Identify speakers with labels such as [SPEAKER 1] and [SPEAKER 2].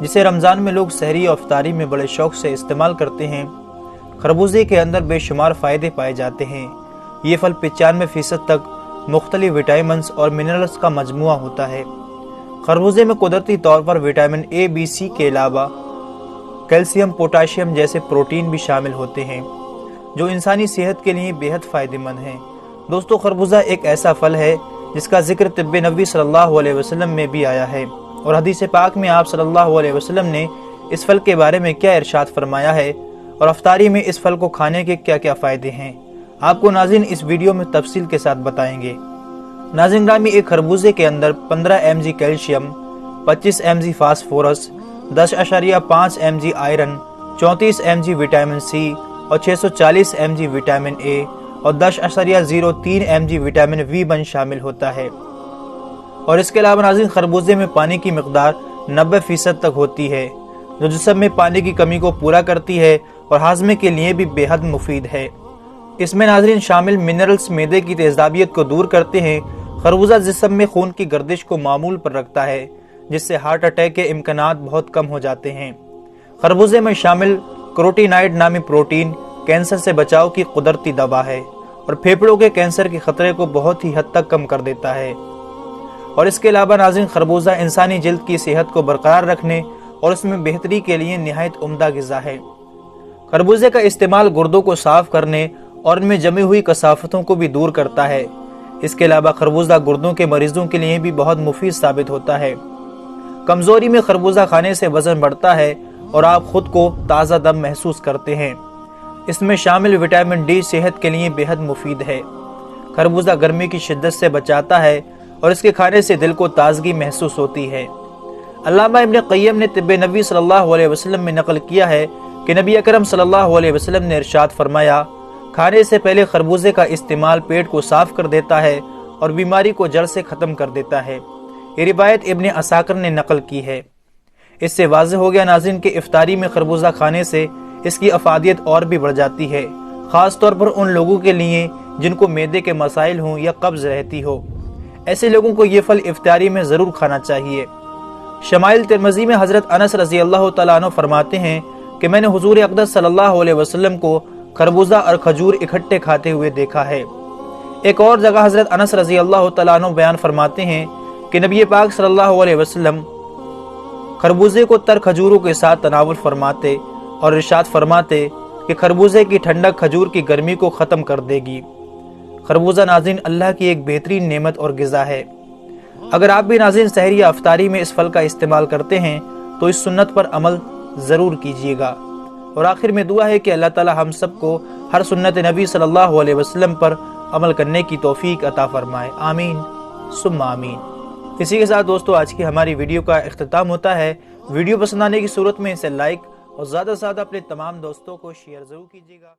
[SPEAKER 1] جسے رمضان میں لوگ سحری اور افطاری میں بڑے شوق سے استعمال کرتے ہیں۔ خربوزے کے اندر بے شمار فائدے پائے جاتے ہیں۔ یہ پھل 95% تک مختلف وٹامنز اور منرلز کا مجموعہ ہوتا ہے۔ خربوزے میں قدرتی طور پر وٹامن اے، بی، سی کے علاوہ کیلشیم، پوٹاشیم جیسے پروٹین بھی شامل ہوتے ہیں جو انسانی صحت کے لیے بے حد فائدہ مند ہیں۔ دوستو، خربوزہ ایک ایسا پھل ہے جس کا ذکر طب نبوی صلی اللہ علیہ وسلم میں بھی آیا ہے، اور حدیث پاک میں آپ صلی اللہ علیہ وسلم نے اس پھل کے بارے میں کیا ارشاد فرمایا ہے اور افطاری میں اس پھل کو کھانے کے کیا کیا فائدے ہیں، آپ کو ناظرین اس ویڈیو میں تفصیل کے ساتھ بتائیں گے۔ ناظرین گرامی، ایک خربوزے کے اندر 15 mg calcium, 25 mg phosphorus, 10.5 mg iron, 34 mg vitamin C اور 640 mg وٹامن اے اور 10.03 mg وٹامن B1 شامل ہوتا ہے۔ اور اس کے علاوہ ناظرین، خربوزے میں پانی کی مقدار 90% تک ہوتی ہے جو جسم میں پانی کی کمی کو پورا کرتی ہے اور ہاضمے کے لیے بھی بے حد مفید ہے۔ اس میں ناظرین شامل منرلز معدے کی تیزابیت کو دور کرتے ہیں۔ خربوزہ جسم میں خون کی گردش کو معمول پر رکھتا ہے جس سے ہارٹ اٹیک کے امکانات بہت کم ہو جاتے ہیں۔ خربوزے میں شامل کروٹینائڈ نامی پروٹین کینسر سے بچاؤ کی قدرتی دوا ہے اور پھیپھڑوں کے کینسر کے خطرے کو بہت ہی حد تک کم کر دیتا ہے۔ اور اس کے علاوہ ناظرین، خربوزہ انسانی جلد کی صحت کو برقرار رکھنے اور اس میں بہتری کے لیے نہایت عمدہ غذا ہے۔ خربوزے کا استعمال گردوں کو صاف کرنے اور ان میں جمی ہوئی کثافتوں کو بھی دور کرتا ہے۔ اس کے علاوہ خربوزہ گردوں کے مریضوں کے لیے بھی بہت مفید ثابت ہوتا ہے۔ کمزوری میں خربوزہ کھانے سے وزن بڑھتا ہے اور آپ خود کو تازہ دم محسوس کرتے ہیں۔ اس میں شامل وٹامن ڈی صحت کے لیے بے حد مفید ہے۔ خربوزہ گرمی کی شدت سے بچاتا ہے اور اس کے کھانے سے دل کو تازگی محسوس ہوتی ہے۔ علامہ ابن قیم نے طب نبوی صلی اللہ علیہ وسلم میں نقل کیا ہے کہ نبی اکرم صلی اللہ علیہ وسلم نے ارشاد فرمایا، کھانے سے پہلے خربوزے کا استعمال پیٹ کو صاف کر دیتا ہے اور بیماری کو جڑ سے ختم کر دیتا ہے۔ یہ روایت ابن عساکر نے نقل کی ہے۔ اس سے واضح ہو گیا ناظرین کہ افطاری میں خربوزہ کھانے سے اس کی افادیت اور بھی بڑھ جاتی ہے، خاص طور پر ان لوگوں کے لیے جن کو معدے کے مسائل ہوں یا قبض رہتی ہو۔ ایسے لوگوں کو یہ پھل افطاری میں ضرور کھانا چاہیے۔ شمائل ترمذی میں حضرت انس رضی اللہ تعالیٰ عنہ فرماتے ہیں کہ میں نے حضور اقدس صلی اللہ علیہ وسلم کو خربوزہ اور کھجور اکٹھے کھاتے ہوئے دیکھا ہے۔ ایک اور جگہ حضرت انس رضی اللہ تعالیٰ عنہ بیان فرماتے ہیں کہ نبی پاک صلی اللہ علیہ وسلم خربوزے کو تر کھجوروں کے ساتھ تناول فرماتے اور ارشاد فرماتے کہ خربوزے کی ٹھنڈک کھجور کی گرمی کو ختم کر دے گی۔ خربوزہ ناظرین اللہ کی ایک بہترین نعمت اور غذا ہے۔ اگر آپ بھی ناظرین سحری یا افطاری میں اس پھل کا استعمال کرتے ہیں تو اس سنت پر عمل ضرور کیجیے گا۔ اور آخر میں دعا ہے کہ اللہ تعالی ہم سب کو ہر سنت نبی صلی اللہ علیہ وسلم پر عمل کرنے کی توفیق عطا فرمائے، آمین ثم آمین۔ اسی کے ساتھ دوستو آج کی ہماری ویڈیو کا اختتام ہوتا ہے۔ ویڈیو پسند آنے کی صورت میں اسے لائک اور زیادہ سے زیادہ اپنے تمام دوستوں کو شیئر ضرور کیجیے گا۔